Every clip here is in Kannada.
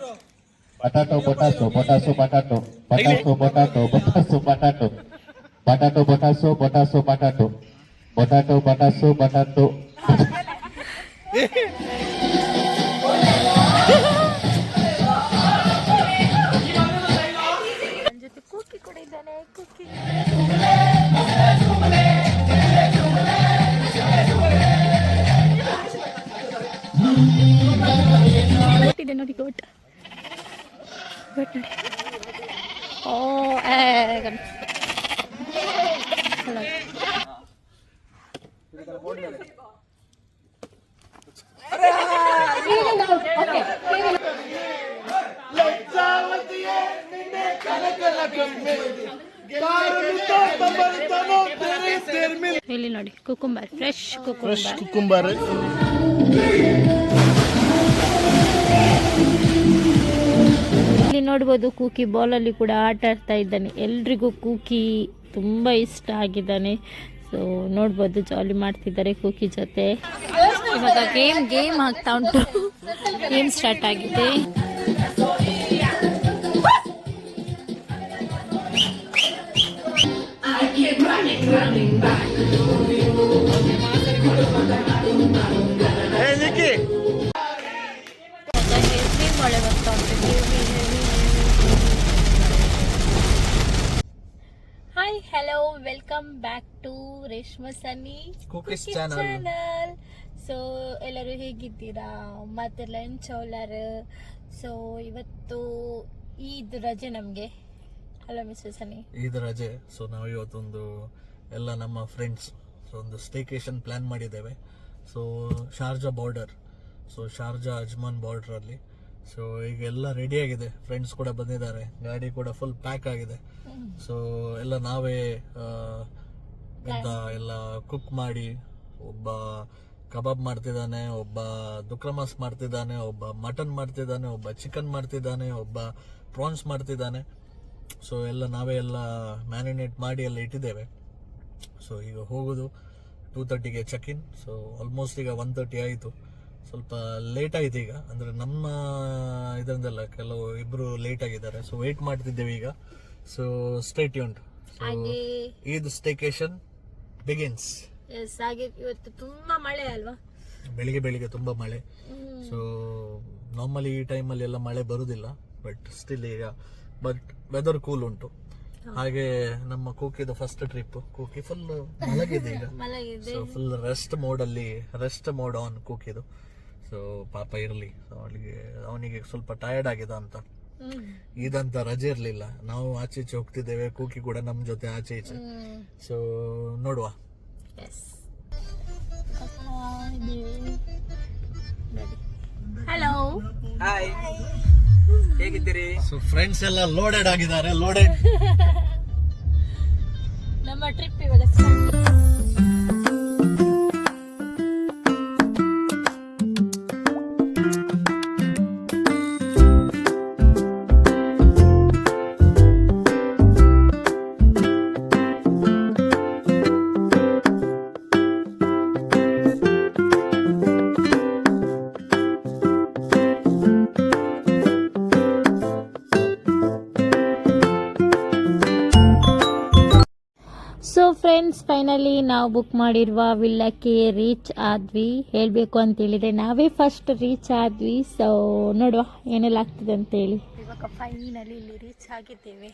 Potato, potato, potato, potato, potato, potato, potato, potato, potato, potato, potato, potato, potato, potato, potato. ನನ್ನ ಜೊತೆ ಕುಕ್ಕಿ ಕೂಡ ಇದ್ದಾನೆ. ಕುಕ್ಕಿ ಗೋಟ್ ಇದೆ ನೋಡಿ, ಗೋಟ್ ಗೋಟ್ ನೋಡಿ. ಓ ಇಲ್ಲಿ ನೋಡಿ, ಕುಕುಂಬರ್, ಫ್ರೆಶ್ ಕುಕುಂಬರ್. ಇಲ್ಲಿ ನೋಡ್ಬೋದು ಕೂಕಿ ಬಾಲಲ್ಲಿ ಕೂಡ ಆಟ ಆಡ್ತಾ ಇದ್ದಾನೆ. ಎಲ್ರಿಗೂ ಕೂಕಿ ತುಂಬ ಇಷ್ಟ ಆಗಿದ್ದಾನೆ. ಸೊ ನೋಡ್ಬೋದು, ಜಾಲಿ ಮಾಡ್ತಿದ್ದಾರೆ ಕೂಕಿ ಜೊತೆ. ಇವಾಗ ಗೇಮ್ ಆಗ್ತಾ ಉಂಟು. ಗೇಮ್ ಸ್ಟಾರ್ಟ್ ಆಗಿದೆ. ಮಳೆ ಬರ್ತಾ ಉಂಟು. Hi, hello, welcome back to Reshma Sunny cookies channel. So ಎಲ್ಲರೂ ಹೇಗಿದ್ದೀರಾ? ಮತ್ತೆ ಲಂಚ್ ಅವಲರ್. ಸೊ ಇವತ್ತು ಈದ್ ರಜೆ ನಮಗೆ. ಹಲೋ ಮಿಸ್ಟರ್ ಸನ್ನಿ, ಈದ್ ರಜೆ. ಸೊ ನಾವು ಇವತ್ತೊಂದು ಎಲ್ಲ ನಮ್ಮ ಫ್ರೆಂಡ್ಸ್ ಒಂದು ಸ್ಟೇಕೇಶನ್ ಪ್ಲಾನ್ ಮಾಡಿದ್ದೇವೆ. So Sharjah border, so Sharjah ಅಜ್ಮಾನ್ border ಅಲ್ಲಿ. ಸೊ ಈಗ ಎಲ್ಲ ರೆಡಿ ಆಗಿದೆ, ಫ್ರೆಂಡ್ಸ್ ಕೂಡ ಬಂದಿದ್ದಾರೆ, ಗಾಡಿ ಕೂಡ ಫುಲ್ ಪ್ಯಾಕ್ ಆಗಿದೆ. ಸೊ ಎಲ್ಲ ನಾವೇ ಎಲ್ಲ ಕುಕ್ ಮಾಡಿ, ಒಬ್ಬ ಕಬಾಬ್ ಮಾಡ್ತಿದ್ದಾನೆ, ಒಬ್ಬ ದುಕ್ರಮಾಸ್ ಮಾಡ್ತಿದ್ದಾನೆ, ಒಬ್ಬ ಮಟನ್ ಮಾಡ್ತಿದ್ದಾನೆ, ಒಬ್ಬ ಚಿಕನ್ ಮಾಡ್ತಿದ್ದಾನೆ, ಒಬ್ಬ ಪ್ರಾನ್ಸ್ ಮಾಡ್ತಿದ್ದಾನೆ. ಸೊ ಎಲ್ಲ ನಾವೇ ಎಲ್ಲ ಮ್ಯಾರಿನೇಟ್ ಮಾಡಿ ಎಲ್ಲ ಇಟ್ಟಿದ್ದೇವೆ. ಸೊ ಈಗ ಹೋಗೋದು 2:30ಗೆ ಚೆಕ್ ಇನ್. ಸೊ ಆಲ್ಮೋಸ್ಟ್ ಈಗ 1:30 ಆಯಿತು. ಸ್ವಲ್ಪ ಲೇಟ್ ಆಯ್ತು ಈಗ, ಅಂದ್ರೆ ನಮ್ಮ ಇದರಿಂದಲ್ಲ, ಕೆಲವು ಇಬ್ರು ಲೇಟ್ ಆಗಿದ್ದಾರೆ. ಸೊ ವೇಟ್ ಮಾಡ್ತಿದ್ದೇವೆ ಈಗ. So stay tuned. Eid staycation begins. ಹಾಗೆ ಇವತ್ತು ತುಂಬಾ ಮಳೆ ಅಲ್ವಾ? ಬೆಳಿಗ್ಗೆ ತುಂಬಾ ಮಳೆ. ಸೊ ನಾರ್ಮಲಿ ಈ ಟೈಮಲ್ಲಿ ಎಲ್ಲ ಮಳೆ ಬರುದಿಲ್ಲ, ಬಟ್ ಸ್ಟಿಲ್ ಈಗ ಬಟ್ ವೆದರ್ ಕೂಲ್ ಉಂಟು. ಹಾಗೆ ನಮ್ಮ ಕೂಕಿದು ಫಸ್ಟ್ ಟ್ರಿಪ್. ಕೂಕಿ ಫುಲ್ ಮಲಗಿದೆ ಈಗ. So full rest mode on ಕೂಕಿದು. ಸೊ ಪಾಪ ಇರ್ಲಿ, ಅವನಿಗೆ ಸ್ವಲ್ಪ ಟಯರ್ಡ್ ಆಗಿದೆ ಅಂತ. ಇದಂತ ರಜೆ ಇರ್ಲಿಲ್ಲ, ನಾವು ಆಚೆ ಈಚೆ ಹೋಗ್ತಿದ್ದೇವೆ, ಕೂಕಿ ಕೂಡ ನಮ್ ಜೊತೆ ಆಚೆ ಈಚೆ. ಸೊ ನೋಡುವ. ಹಲೋ, ಹಾಯ್, ಹೇಗಿದ್ದೀರಿ? ಸೊ ಫ್ರೆಂಡ್ಸ್ ಎಲ್ಲ ಲೋಡೆಡ್ ಆಗಿದ್ದಾರೆ. ಲೋಡೆಡ್. ನಮ್ಮ ಟ್ರಿಪ್ ಇವಾಗ ಸ್ಟಾರ್ಟ್. ಸೊ ಫ್ರೆಂಡ್ಸ್, ಫೈನಲಿ ನಾವು ಬುಕ್ ಮಾಡಿರುವ ವಿಲ್ಲಕ್ಕೆ ರೀಚ್ ಆದ್ವಿ. ಹೇಳಬೇಕು ಅಂತೇಳಿದರೆ ನಾವೇ ಫಸ್ಟ್ ರೀಚ್ ಆದ್ವಿ. ಸೊ ನೋಡುವ ಏನೆಲ್ಲ ಆಗ್ತದೆ ಅಂತೇಳಿ. ಇವಾಗ ಫೈನಲಿ ಇಲ್ಲಿ ರೀಚ್ ಆಗಿದ್ದೇವೆ.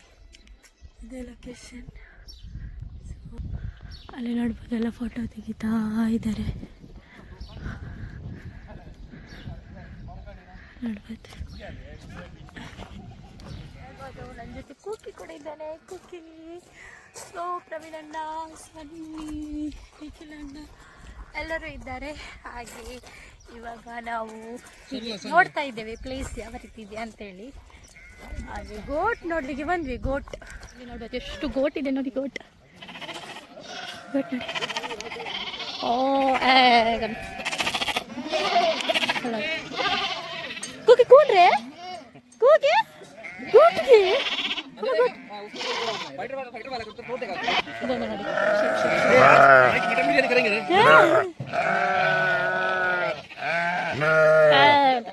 ಇದೇ ಲೊಕೇಶನ್. ಅಲ್ಲಿ ನೋಡ್ಬೋದೆಲ್ಲ ಫೋಟೋ ತೆಗಿತಾ ಇದ್ದಾರೆ. ನೋಡ್ಬೋದು, ನನ್ನ ಜೊತೆ ಕುಕ್ಕಿ ಕೂಡ ಇದ್ದಾನೆ. ಕುಕ್ಕಿ, ಸೊ ಪ್ರವೀಣ್ ಅಣ್ಣ, ಸನ್ನಿ, ನಿಖಿಲ್ ಅಣ್ಣ ಎಲ್ಲರೂ ಇದ್ದಾರೆ. ಹಾಗೆ ಇವಾಗ ನಾವು ನೋಡ್ತಾ ಇದ್ದೇವೆ ಪ್ಲೇಸ್ ಯಾವ ರೀತಿ ಇದೆ ಅಂತೇಳಿ. ಹಾಗೆ ಗೋಟ್ ನೋಡ್ಲಿಕ್ಕೆ ಬಂದ್ವಿ. ಗೋಟ್ ನೋಡ್ಬೋದು, ಎಷ್ಟು ಗೋಟ್ ಇದೆ ನೋಡಿ. ಗೋಟ್ ನೋಡಿ. ಓ ಕೂಕಿ ಕೂಡ್ರೆ, ಕೂಗಿ ಕೂಗಿ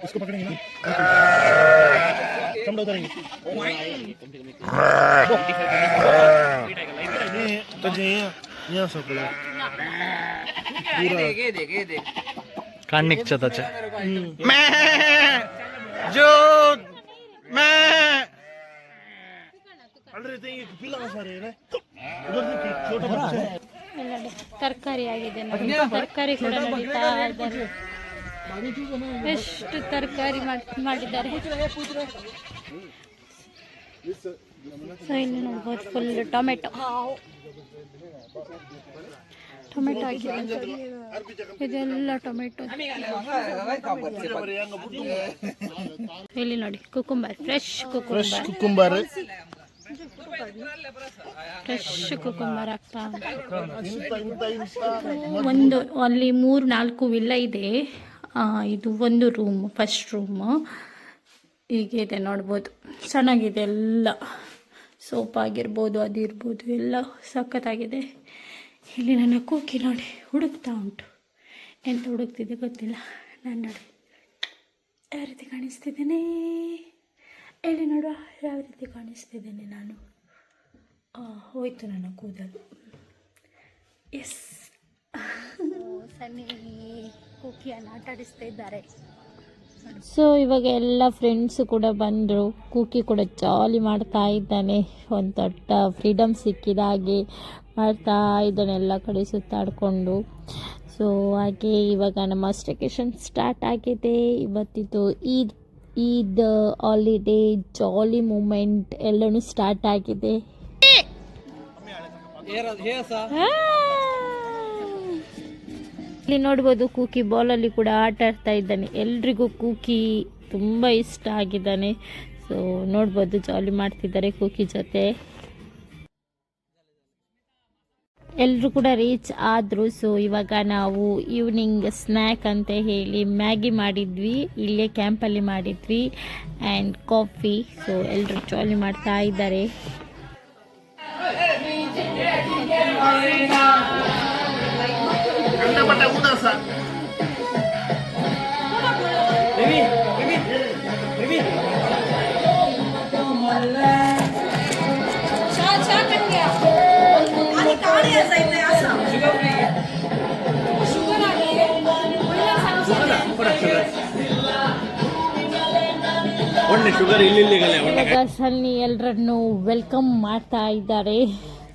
इसको पकड़ेंगे ना। काढ त्याच्या ತರಕಾರಿ ಆಗಿದೆ ನೋಡಿ. ತರಕಾರಿ ಕೂಡ ನಡೀತಾ ಇದ್ದಾರೆ. ಎಷ್ಟು ತರಕಾರಿ ಮಾಡಿದ್ದಾರೆ. ಸೊ ಇಲ್ಲಿ ನೋಡ್ಬೋದು ಫುಲ್ ಟೊಮೆಟೊ ಹಾಕಿದೆ. ಇದೆಲ್ಲ ಟೊಮೆಟೊ. ಇಲ್ಲಿ ನೋಡಿ ಕುಕುಂಬರ್, ಫ್ರೆಶ್ ಕುಕುಂಬರ್ ಆಗ್ತಾ ಒಂದು. ಅಲ್ಲಿ 3-4 ವಿಲ್ಲ ಇದೆ. ಇದು ಒಂದು ರೂಮ್, ಫಸ್ಟ್ ರೂಮ್ ಹೀಗೆ ಇದೆ ನೋಡ್ಬೋದು. ಚೆನ್ನಾಗಿದೆ ಎಲ್ಲ. ಸೋಪ್ ಆಗಿರ್ಬೋದು, ಅದಿರ್ಬೋದು, ಎಲ್ಲ ಸಖತ್ತಾಗಿದೆ. ಇಲ್ಲಿ ನನ್ನ ಕೂಕಿ ನೋಡಿ ಹುಡುಕ್ತಾ ಉಂಟು. ಎಂತ ಹುಡುಕ್ತಿದೆ ಗೊತ್ತಿಲ್ಲ. ನಾನು ನೋಡಿ ಯಾವ ರೀತಿ ಕಾಣಿಸ್ತಿದ್ದೇನೆ. ಇಲ್ಲಿ ನೋಡುವ ಯಾವ ರೀತಿ ಕಾಣಿಸ್ತಿದ್ದೇನೆ ನಾನು. ಹೋಯ್ತು ನನ್ನ ಕೂದಲು. ಎಸ್. ಸನ್ನಿ ಕೂಕಿಯನ್ನು ಆಟ ಆಡಿಸ್ತಾ ಇದ್ದಾರೆ. ಸೊ ಇವಾಗ ಎಲ್ಲ ಫ್ರೆಂಡ್ಸು ಕೂಡ ಬಂದರು. ಕೂಕಿ ಕೂಡ ಜಾಲಿ ಮಾಡ್ತಾ ಇದ್ದಾನೆ. ಒಂದು ದೊಡ್ಡ ಫ್ರೀಡಮ್ ಸಿಕ್ಕಿದ ಹಾಗೆ ಮಾಡ್ತಾ ಇದ್ದಾನೆ ಎಲ್ಲ ಕಡೆ ಸುತ್ತಾಡಿಕೊಂಡು. ಸೊ ಹಾಗೆ ಇವಾಗ ನಮ್ಮ ಸ್ಟೇಕೇಷನ್ ಸ್ಟಾರ್ಟ್ ಆಗಿದೆ. ಇವತ್ತಿದ್ದು ಈದ್ ಹಾಲಿಡೇ ಜಾಲಿ ಮೂಮೆಂಟ್ ಎಲ್ಲನೂ ಸ್ಟಾರ್ಟ್ ಆಗಿದೆ. ಇಲ್ಲಿ ನೋಡ್ಬೋದು ಕೂಕಿ ಬಾಲಲ್ಲಿ ಕೂಡ ಆಟ ಆಡ್ತಾ ಇದ್ದಾನೆ. ಎಲ್ರಿಗೂ ಕೂಕಿ ತುಂಬ ಇಷ್ಟ ಆಗಿದ್ದಾನೆ. ಸೊ ನೋಡ್ಬೋದು ಜಾಲಿ ಮಾಡ್ತಿದ್ದಾರೆ ಕೂಕಿ ಜೊತೆ. ಎಲ್ಲರೂ ಕೂಡ ರೀಚ್ ಆದರು. ಸೊ ಇವಾಗ ನಾವು ಈವ್ನಿಂಗ್ ಸ್ನ್ಯಾಕ್ ಅಂತ ಹೇಳಿ ಮ್ಯಾಗಿ ಮಾಡಿದ್ವಿ. ಇಲ್ಲೇ ಕ್ಯಾಂಪಲ್ಲಿ ಮಾಡಿದ್ವಿ ಆ್ಯಂಡ್ ಕಾಫಿ. ಸೊ ಎಲ್ಲರೂ ಜಾಲಿ ಮಾಡ್ತಾ ಇದ್ದಾರೆ. ಇವಾಗ ಸನ್ನಿ ಎಲ್ಲರನ್ನು ವೆಲ್ಕಮ್ ಮಾಡ್ತಾ ಇದ್ದಾರೆ.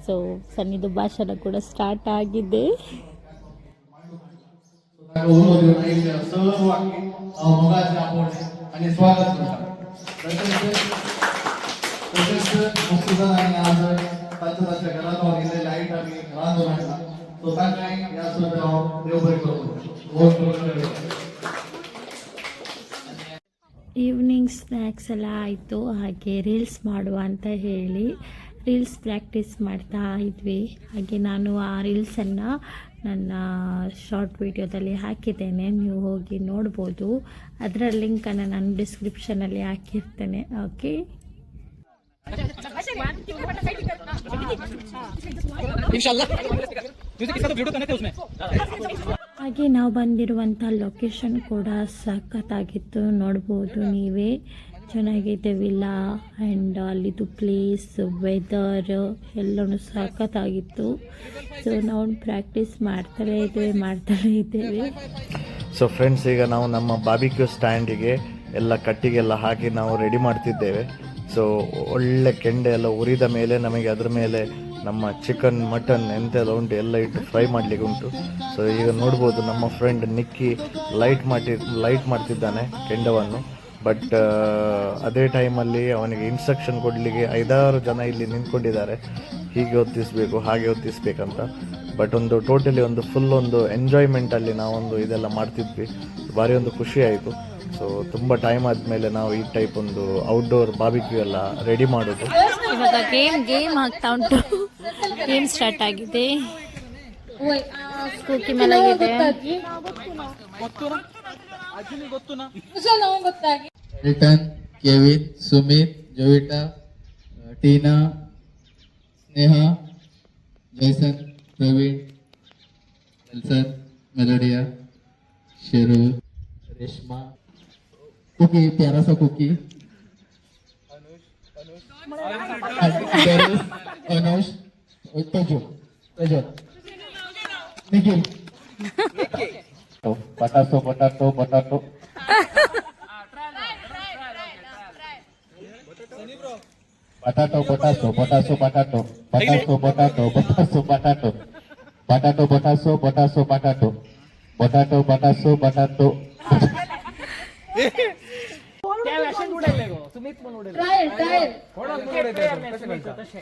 ಸೊ ಸನ್ನಿದು ಭಾಷಣ ಕೂಡ ಸ್ಟಾರ್ಟ್ ಆಗಿದೆ. आणि स्वागत करतात. तसेच आणि आज त्यांच्या घरात गेले लाईट आणि रांधून स्वतः काय या सुद्धा देवबरी करतो. ಈವ್ನಿಂಗ್ ಸ್ನ್ಯಾಕ್ಸ್ ಎಲ್ಲ ಆಯಿತು. ಹಾಗೆ ರೀಲ್ಸ್ ಮಾಡುವ ಅಂತ ಹೇಳಿ ರೀಲ್ಸ್ ಪ್ರಾಕ್ಟೀಸ್ ಮಾಡ್ತಾ ಇದ್ವಿ. ಹಾಗೆ ನಾನು ಆ ರೀಲ್ಸನ್ನು ನನ್ನ ಶಾರ್ಟ್ ವಿಡಿಯೋದಲ್ಲಿ ಹಾಕಿದ್ದೇನೆ. ನೀವು ಹೋಗಿ ನೋಡ್ಬೋದು. ಅದರ ಲಿಂಕನ್ನು ನಾನು ಡಿಸ್ಕ್ರಿಪ್ಷನಲ್ಲಿ ಹಾಕಿರ್ತೇನೆ. ಓಕೆ. ಹಾಗೆ ನಾವು ಬಂದಿರುವಂಥ ಲೊಕೇಶನ್ ಕೂಡ ಸಖತ್ತಾಗಿತ್ತು. ನೋಡ್ಬೋದು ನೀವೇ. ಚೆನ್ನಾಗಿದೆ ವಿಲ್ಲಾ ಆ್ಯಂಡ್ ಅಲ್ಲಿದ್ದು ಪ್ಲೇಸ್, ವೆದರ್ ಎಲ್ಲನೂ ಸಖತ್ತಾಗಿತ್ತು. ಸೊ ನಾವು ಪ್ರಾಕ್ಟೀಸ್ ಮಾಡ್ತಲೇ ಇದ್ದೇವೆ. ಸೊ ಫ್ರೆಂಡ್ಸ್, ಈಗ ನಾವು ನಮ್ಮ ಬಾರ್ಬಿಕ್ಯೂ ಸ್ಟ್ಯಾಂಡಿಗೆ ಎಲ್ಲ ಕಟ್ಟಿಗೆಲ್ಲ ಹಾಕಿ ನಾವು ರೆಡಿ ಮಾಡ್ತಿದ್ದೇವೆ. ಸೊ ಒಳ್ಳೆ ಕೆಂಡೆ ಎಲ್ಲ ಉರಿದ ಮೇಲೆ ನಮಗೆ ಅದ್ರ ಮೇಲೆ ನಮ್ಮ ಚಿಕನ್, ಮಟನ್ ಎಂತೆಲ್ಲ ಉಂಟು ಎಲ್ಲ ಇಟ್ಟು ಫ್ರೈ ಮಾಡಲಿಕ್ಕೆ ಉಂಟು. ಸೊ ಈಗ ನೋಡ್ಬೋದು ನಮ್ಮ ಫ್ರೆಂಡ್ ನಿಕ್ಕಿ ಲೈಟ್ ಮಾಡ್ತಿದ್ದಾನೆ ಕೆಂಡವನ್ನು. ಬಟ್ ಅದೇ ಟೈಮಲ್ಲಿ ಅವನಿಗೆ ಇನ್ಸ್ಟ್ರಕ್ಷನ್ ಕೊಡಲಿಕ್ಕೆ 5-6 ಜನ ಇಲ್ಲಿ ನಿಂತ್ಕೊಂಡಿದ್ದಾರೆ. ಹೀಗೆ ಹೊತ್ತಿಸ್ಬೇಕು, ಹಾಗೆ ಹೊತ್ತಿಸ್ಬೇಕಂತ. ಬಟ್ ಒಂದು ಟೋಟಲಿ ಒಂದು ಫುಲ್ ಒಂದು ಎಂಜಾಯ್ಮೆಂಟಲ್ಲಿ ನಾವೊಂದು ಇದೆಲ್ಲ ಮಾಡ್ತಿದ್ವಿ. ಭಾರಿ ಒಂದು ಖುಷಿ ಆಯಿತು. ಸೊ ತುಂಬ ಟೈಮ್ ಆದಮೇಲೆ ನಾವು ಈ ಟೈಪ್ ಒಂದು ಔಟ್ಡೋರ್ ಬಾರ್ಬಿಕ್ಯೂ ಎಲ್ಲ ರೆಡಿ ಮಾಡೋದು. ಇವಾಗ ಗೇಮ್ ಆಗ್ತಾ ಉಂಟು. ಗೇಮ್ ಸ್ಟಾರ್ಟ್ ಆಗಿದೆ. ಕೂಕಿ ಮಲಗಿದೆ. रिटर्न केविन, सुमित, जोविटा, टीना, स्नेहा, जैसन, प्रवीण, नेल्सन, मेलोडिया, शेरू, रेशमा, कुकी, प्यारा सा कुकी, ಅನುಷ್ ತೇಜು ನಿಖಿಲ್ ಪಟಾಟೋ ಪಟಾಟೋ ಪಟಾಟೋ ಪಟಾಟೋ ಪಟಾಟೋ ಪಟಾಸೋ ಪಟಾಟೋ ಪಟಾಟೋ ಪಟಾಟೋ ಪಟಾಸೋ ಪಟಾಟೋ ಪಟಾಟೋ ಪಟಾಸೋ ಪಟಾಸೋ ಪಟಾಟೋ ಪಟಾಟೋ ಪಟಾಸೋ ಪಟಾಟೋ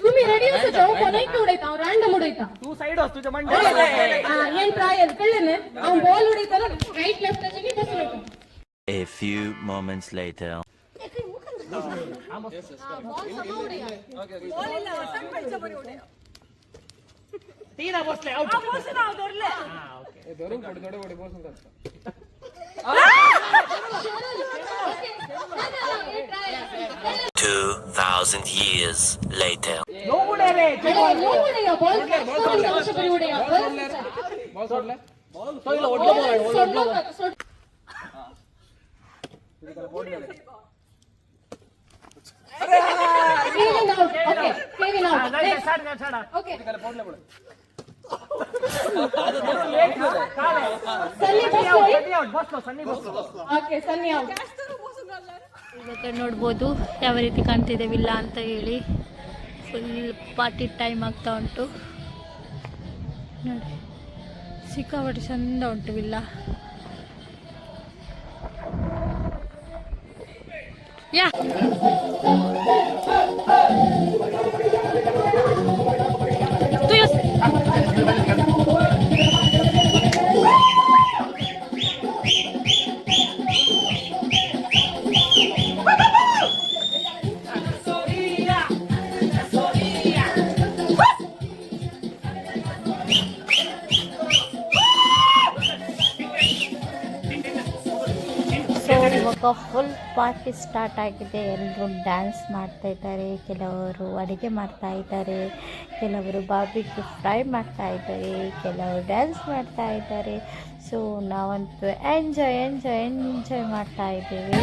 तुम्ही रेडी असायचा कोणाक उडयता हांव रँडम उडयता तू साईड वच तुझ्या मंडळ येन ट्रायल कळ्ळें न्ही हांव बॉल उडयता राईट लेफ्ट नी बसून वयता A few moments later. तीन बसले आउट धरून थोडे थोडे बसून करता 2,000 years later. नो उडे रे उडया बॉल वर्ष बरी उडया बॉल सोडला तो इला ओडलो ball Kevin out okay Kevin out okay okay Sunny out ಇವಾಗ ನೋಡ್ಬೋದು ಯಾವ ರೀತಿ ಕಾಣ್ತಿದೆ ವಿಲ್ಲ ಅಂತ ಹೇಳಿ ಫುಲ್ ಪಾರ್ಟಿ ಟೈಮ್ ಆಗ್ತಾ ಉಂಟು ನೋಡಿ ಸಿಕ್ಕಾಪಟ್ಟೆ ಚಂದ ಉಂಟು ವಿಲ್ಲ ಯಾ ಇವಾಗ ಫುಲ್ ಪಾರ್ಟಿ ಸ್ಟಾರ್ಟ್ ಆಗಿದೆ. ಎಲ್ಲರೂ ಡ್ಯಾನ್ಸ್ ಮಾಡ್ತಾ ಇದ್ದಾರೆ, ಕೆಲವರು ಅಡುಗೆ ಮಾಡ್ತಾ ಇದ್ದಾರೆ, ಕೆಲವರು ಬಾರ್ಬಿಕ್ಯೂ ಫ್ರೈ ಮಾಡ್ತಾ ಇದ್ದಾರೆ, ಕೆಲವರು ಡ್ಯಾನ್ಸ್ ಮಾಡ್ತಾ ಇದ್ದಾರೆ. ಸೊ ನಾವಂತೂ ಎಂಜಾಯ್ ಮಾಡ್ತಾ ಇದ್ದೀವಿ.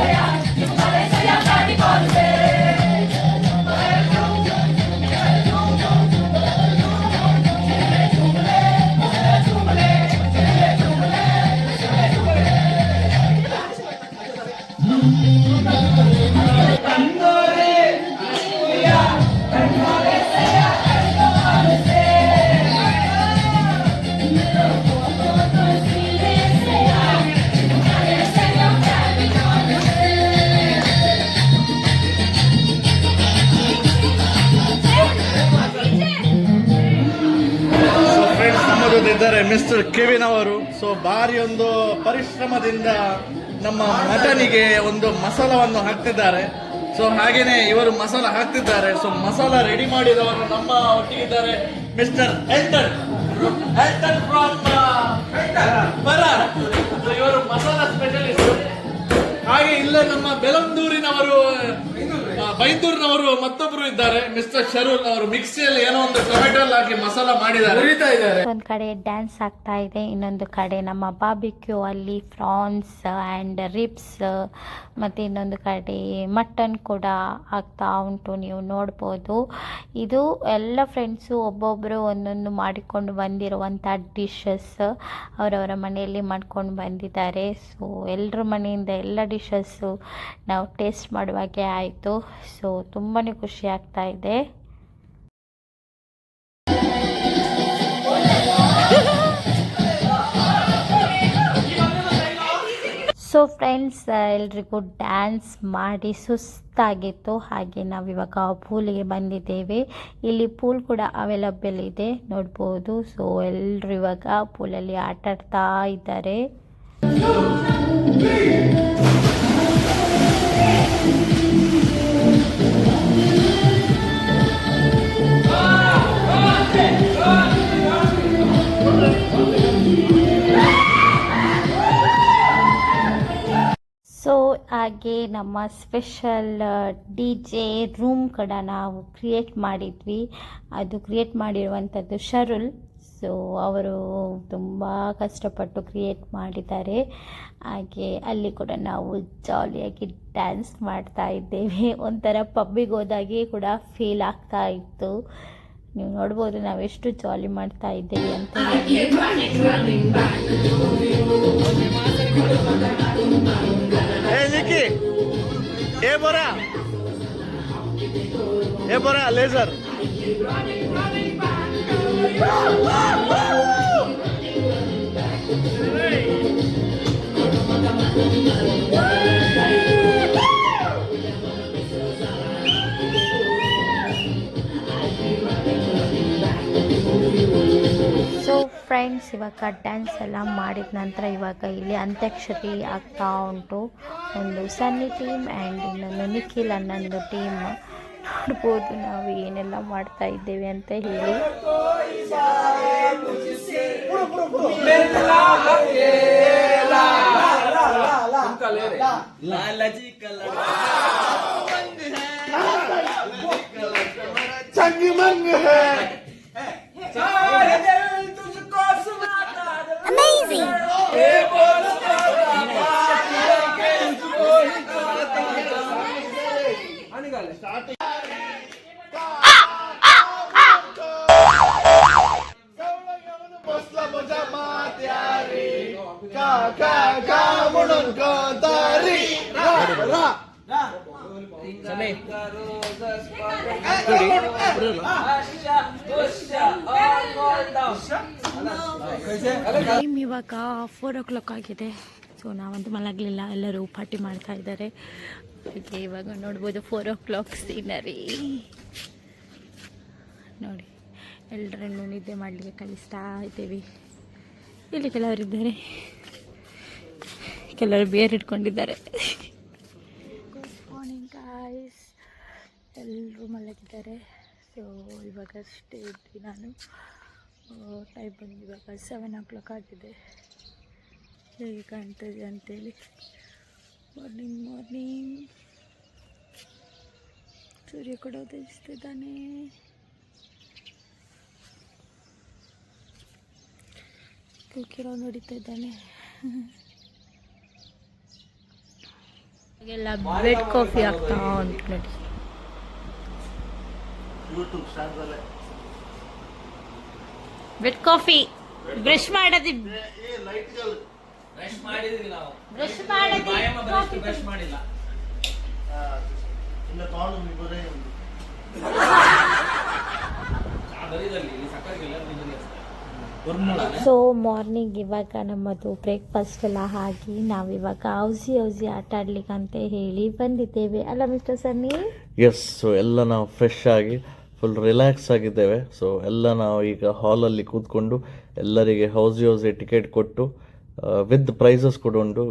ಇದ್ದಾರೆ ಮಿಸ್ಟರ್ ಕೆವಿನ್ ಅವರು. ಸೊ ಭಾರಿ ಒಂದು ಪರಿಶ್ರಮದಿಂದ ನಮ್ಮ ಮಟನಿಗೆ ಒಂದು ಮಸಾಲವನ್ನು ಹಾಕ್ತಿದ್ದಾರೆ. ಸೊ ಹಾಗೇನೆ ಇವರು ಮಸಾಲ ಹಾಕ್ತಿದ್ದಾರೆ. ಸೊ ಮಸಾಲ ರೆಡಿ ಮಾಡಿದವರು ನಮ್ಮ ಒಟ್ಟಿಗಿದ್ದಾರೆ ಮಿಸ್ಟರ್ ಎಲ್ಟನ್ ಫ್ರಮ್ ಬರಾರ್. ಇವರು ಮಸಾಲ ಸ್ಪೆಷಲಿಸ್ಟ್. ಹಾಗೆ ಇಲ್ಲೇ ನಮ್ಮ ಬೆಲಂದೂರಿನವರು ಬೈಂದೂರಿನವರು ಮತ್ತೊಬ್ಬರು ಇದ್ದಾರೆ ಮಿಸ್ಟರ್ ಶರೂಲ್ ಅವರು. ಮಿಕ್ಸಿಯಲ್ಲಿ ಏನೋ ಒಂದು ಟೊಮೆಟೊ ಹಾಕಿ ಮಸಾಲ ಮಾಡಿದ್ದಾರೆ, ಉರಿತಾ ಇದ್ದಾರೆ. ಒಂದು ಕಡೆ ಡ್ಯಾನ್ಸ್ ಆಗ್ತಾ ಇದೆ, ಇನ್ನೊಂದು ಕಡೆ ನಮ್ಮ ಬಾರ್ಬಿಕ್ಯೂ ಅಲ್ಲಿ ಫ್ರಾನ್ಸ್ ಆ್ಯಂಡ್ ರಿಬ್ಸ್ ಮತ್ತು ಇನ್ನೊಂದು ಕಡೆ ಮಟನ್ ಕೂಡ ಆಗ್ತಾ ಉಂಟು, ನೀವು ನೋಡ್ಬೋದು. ಇದು ಎಲ್ಲ ಫ್ರೆಂಡ್ಸು ಒಬ್ಬೊಬ್ಬರು ಒಂದೊಂದು ಮಾಡಿಕೊಂಡು ಬಂದಿರುವಂಥ ಡಿಶಸ್ ಅವರವರ ಮನೆಯಲ್ಲಿ ಮಾಡ್ಕೊಂಡು ಬಂದಿದ್ದಾರೆ. ಸೊ ಎಲ್ಲರ ಮನೆಯಿಂದ ಎಲ್ಲ ಡಿಶಸ್ಸು ನಾವು ಟೇಸ್ಟ್ ಮಾಡುವಾಗೆ ಆಯಿತು. ಸೊ ತುಂಬಾ ಖುಷಿ ಆಗ್ತಾ ಇದೆ. ಸೊ ಫ್ರೆಂಡ್ಸ್, ಎಲ್ರಿಗೂ ಡ್ಯಾನ್ಸ್ ಮಾಡಿ ಸುಸ್ತಾಗಿತ್ತು. ಹಾಗೆ ನಾವಿವಾಗ ಪೂಲಿಗೆ ಬಂದಿದ್ದೇವೆ. ಇಲ್ಲಿ ಪೂಲ್ ಕೂಡ ಅವೈಲಬಲ್ ಇದೆ, ನೋಡ್ಬೋದು. ಸೊ ಎಲ್ಲರೂ ಇವಾಗ ಪೂಲಲ್ಲಿ ಆಟ ಆಡ್ತಾ ಇದ್ದಾರೆ. ಸೊ ಹಾಗೆ ನಮ್ಮ ಸ್ಪೆಷಲ್ DJ ರೂಮ್ ಕೂಡ ನಾವು ಕ್ರಿಯೇಟ್ ಮಾಡಿದ್ವಿ. ಅದು ಕ್ರಿಯೇಟ್ ಮಾಡಿರುವಂಥದ್ದು ಶರುಲ್. ಸೊ ಅವರು ತುಂಬ ಕಷ್ಟಪಟ್ಟು ಕ್ರಿಯೇಟ್ ಮಾಡಿದ್ದಾರೆ. ಹಾಗೆ ಅಲ್ಲಿ ಕೂಡ ನಾವು ಜಾಲಿಯಾಗಿ ಡ್ಯಾನ್ಸ್ ಮಾಡ್ತಾ ಇದ್ದೇವೆ. ಒಂಥರ ಪಬ್ಬಿಗೆ ಹೋದಾಗೆ ಕೂಡ ಫೀಲ್ ಆಗ್ತಾ ಇತ್ತು. ನೀವು ನೋಡ್ಬೋದು ನಾವು ಎಷ್ಟು ಜಾಲಿ ಮಾಡ್ತಾ ಇದ್ದೇವೆ ಅಂತ ಹೇಳಿ. ಲೇಸರ್ ಸೊ ಫ್ರೆಂಡ್ಸ್, ಇವಾಗ ಡ್ಯಾನ್ಸ್ ಎಲ್ಲ ಮಾಡಿದ ನಂತರ ಇವಾಗ ಇಲ್ಲಿ ಅಂತ್ಯಾಕ್ಷರಿ ಆಗ್ತಾ ಉಂಟು. ಒಂದು ಸನ್ನಿ ಟೀಮ್ ಆ್ಯಂಡ್ ಇನ್ನೊಂದು ನಿಖಿಲ್ ಅನ್ನೊಂದು ಟೀಮ್. ನೋಡ್ಬೋದು ನಾವು ಏನೆಲ್ಲ ಮಾಡ್ತಾ ಇದ್ದೇವೆ ಅಂತ ಹೇಳಿ. ಟೈಮ್ ಇವಾಗ 4 o'clock ಆಗಿದೆ. ಸೊ ನಾವಂತೂ ಮಲಗಲಿಲ್ಲ, ಎಲ್ಲರೂ ಪಾರ್ಟಿ ಮಾಡ್ತಾ ಇದ್ದಾರೆ. ಹಾಗೆ ಇವಾಗ ನೋಡ್ಬೋದು 4 o'clock ಸೀನರಿ ನೋಡಿ. ಎಲ್ಲರನ್ನು ನಿದ್ದೆ ಮಾಡಲಿಕ್ಕೆ ಕಳಿಸ್ತಾ ಇದ್ದೇವೆ. ಇಲ್ಲಿ ಕೆಲವರಿದ್ದಾರೆ, ಕೆಲವರು ಬೇರೆ ಇಟ್ಕೊಂಡಿದ್ದಾರೆ. ಗುಡ್ ಮಾರ್ನಿಂಗ್ ಗಾಯ್ಸ್, ಎಲ್ಲರೂ ಮಲಗಿದ್ದಾರೆ. ಸೊ ಇವಾಗ ಅಷ್ಟೇ ಇದ್ವಿ ನಾನು. ಟೈಮ್ ಬಂದು ಇವಾಗ 7 o'clock ಆಗಿದೆ. ಹೇಗೆ ಕಾಣ್ತದೆ ಅಂತೇಳಿ. ಮಾರ್ನಿಂಗ್ ಮಾರ್ನಿಂಗ್ ಸೂರ್ಯ ಕೂಡ ಉದಯಿಸ್ತಿದ್ದಾನೆ. ಕುಕ್ಕಿರೋ ನೋಡಿತಾ ಇದ್ದಾನೆ. ಎಲ್ಲ ಬೆಡ್ ಕಾಫಿ ಆಗ್ತಾ ಉಂಟು ನೋಡಿ. ಬೆಡ್ ಕಾಫಿ ಬ್ರಷ್ ಮಾಡದಿ ಬ್ರಷ್ ಮಾಡದಿ ಬ್ರಷ್ ಮಾಡಿಲ್ಲ. ಸೊ ಮಾರ್ನಿಂಗ್ ಇವಾಗ ನಮ್ಮದು ಬ್ರೇಕ್ಫಾಸ್ಟ್ ಎಲ್ಲ ಆಗಿ ನಾವಿವಾಗ ಔಸಿ ಆಟ ಆಡ್ಲಿಕ್ಕೆ ಅಂತ ಹೇಳಿ ಬಂದಿದ್ದೇವೆ ಅಲ್ಲ ಮಿಸ್ಟರ್ ಸನ್ನಿ? ಎಸ್. ಸೊ ಎಲ್ಲ ನಾವು ಫ್ರೆಶ್ ಆಗಿ ಫುಲ್ ರಿಲ್ಯಾಕ್ಸ್ ಆಗಿದ್ದೇವೆ. ಸೊ ಎಲ್ಲ ನಾವು ಈಗ ಹಾಲಲ್ಲಿ ಕೂತ್ಕೊಂಡು ಎಲ್ಲರಿಗೆ ಹೌಸಿ ಟಿಕೆಟ್ ಕೊಟ್ಟು ವಿತ್ ಪ್ರೈಸಸ್ ಕೂಡ ಉಂಟು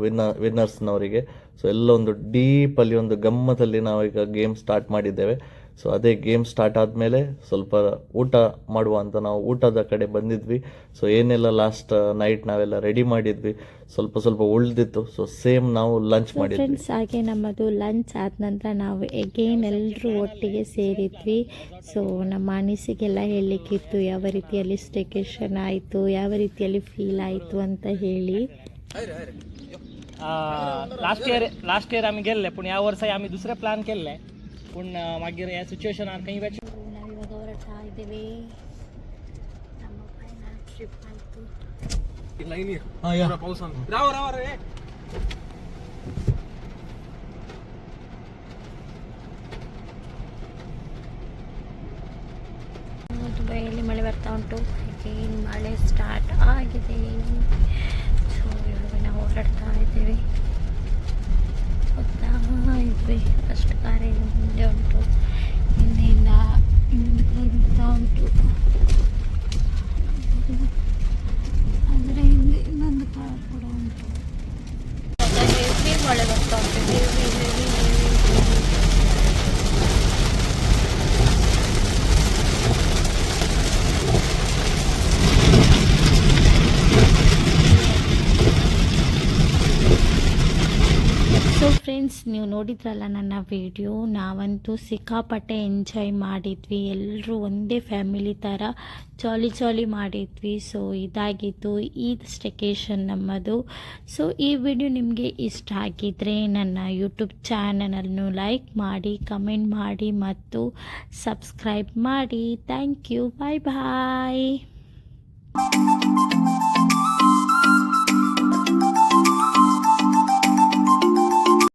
ವಿನ್ನರ್ಸ್ನವರಿಗೆ. ಸೊ ಎಲ್ಲ ಒಂದು ಡೀಪಲ್ಲಿ ಒಂದು ಗಮ್ಮತ್ತಲ್ಲಿ ನಾವು ಈಗ ಗೇಮ್ ಸ್ಟಾರ್ಟ್ ಮಾಡಿದ್ದೇವೆ. ಸೊ ಅದೇ ಗೇಮ್ ಸ್ಟಾರ್ಟ್ ಆದಮೇಲೆ ಸ್ವಲ್ಪ ಊಟ ಮಾಡುವ ಅಂತ ನಾವು ಊಟದ ಕಡೆ ಬಂದಿದ್ವಿ. ಸೊ ಏನೆಲ್ಲ ಲಾಸ್ಟ್ ನೈಟ್ ನಾವೆಲ್ಲ ರೆಡಿ ಮಾಡಿದ್ವಿ, ಸ್ವಲ್ಪ ಉಳಿದಿತ್ತು. ಸೊ ಸೇಮ್ ನಾವು ಲಂಚ್ ಮಾಡಿದ್ವಿ ಫ್ರೆಂಡ್ಸ್. ಹಾಗೆ ನಮ್ಮದು ಲಂಚ್ ಆದ ನಂತರ ನಾವು ಎಗೇನ್ ಎಲ್ಲರೂ ಒಟ್ಟಿಗೆ ಸೇರಿದ್ವಿ. ಸೊ ನಮ್ಮ ಅನಿಸಿಕೆಲ್ಲ ಹೇಳಲಿಕ್ಕಿತ್ತು, ಯಾವ ರೀತಿಯಲ್ಲಿ ಸ್ಟೇಕೇಶನ್ ಆಯಿತು, ಯಾವ ರೀತಿಯಲ್ಲಿ ಫೀಲ್ ಆಯಿತು ಅಂತ ಹೇಳಿ. लास्ट इयर आम्ही गेल्ले, पण या वर्षी आम्ही दुसरे प्लॅन केले, पण मागीर या सिच्युएशन काही वेळ ನಾವಿವಾಗ ಹೊರಡ್ತಾ ಇದ್ದೇವೆ. ನಮ್ಮ ಫೈನಲ್ ಟ್ರಿಪ್ ಆಯಿತು. पाऊस राव रे. ದುಬೈಯಲ್ಲಿ ಮಳೆ ಬರ್ತಾ ಉಂಟು. ಏನು ಮಳೆ ಸ್ಟಾರ್ಟ್ ಆಗಿದೆ. ಸೊ ಇವಾಗ ನಾವು ಹೊರಡ್ತಾ ಇದ್ದೇವೆ. ಹೋಗ್ತಾ ಇದ್ವಿ, ಅಷ್ಟು ಕಾರ್ ಮುಂದೆ ಉಂಟು, ಹಿಂದೆಯಿಂದ ಬರ್ತಾ ಉಂಟು. ಅದರ ಹಿಂದೆ ಇನ್ನೊಂದು ಕಾರ್ ಕೂಡ ಉಂಟು. ಹೆವಿ ಮಳೆ ಬರ್ತಾ ಉಂಟು. ಸೊ ಫ್ರೆಂಡ್ಸ್, ನೀವು ನೋಡಿದ್ರಲ್ಲ ನನ್ನ ವಿಡಿಯೋ, ನಾವಂತೂ ಸಿಕ್ಕಾಪಟ್ಟೆ ಎಂಜಾಯ್ ಮಾಡಿದ್ವಿ. ಎಲ್ಲರೂ ಒಂದೇ ಫ್ಯಾಮಿಲಿ ಥರ ಜಾಲಿ ಮಾಡಿದ್ವಿ. ಸೊ ಇದಾಗಿತ್ತು ಈ ಸ್ಟೇಕೇಶನ್ ನಮ್ಮದು. ಸೊ ಈ ವಿಡಿಯೋ ನಿಮಗೆ ಇಷ್ಟ ಆಗಿದ್ದರೆ ನನ್ನ ಯೂಟ್ಯೂಬ್ ಚಾನಲನ್ನು ಲೈಕ್ ಮಾಡಿ, ಕಮೆಂಟ್ ಮಾಡಿ ಮತ್ತು ಸಬ್ಸ್ಕ್ರೈಬ್ ಮಾಡಿ. Thank you. Bye bye.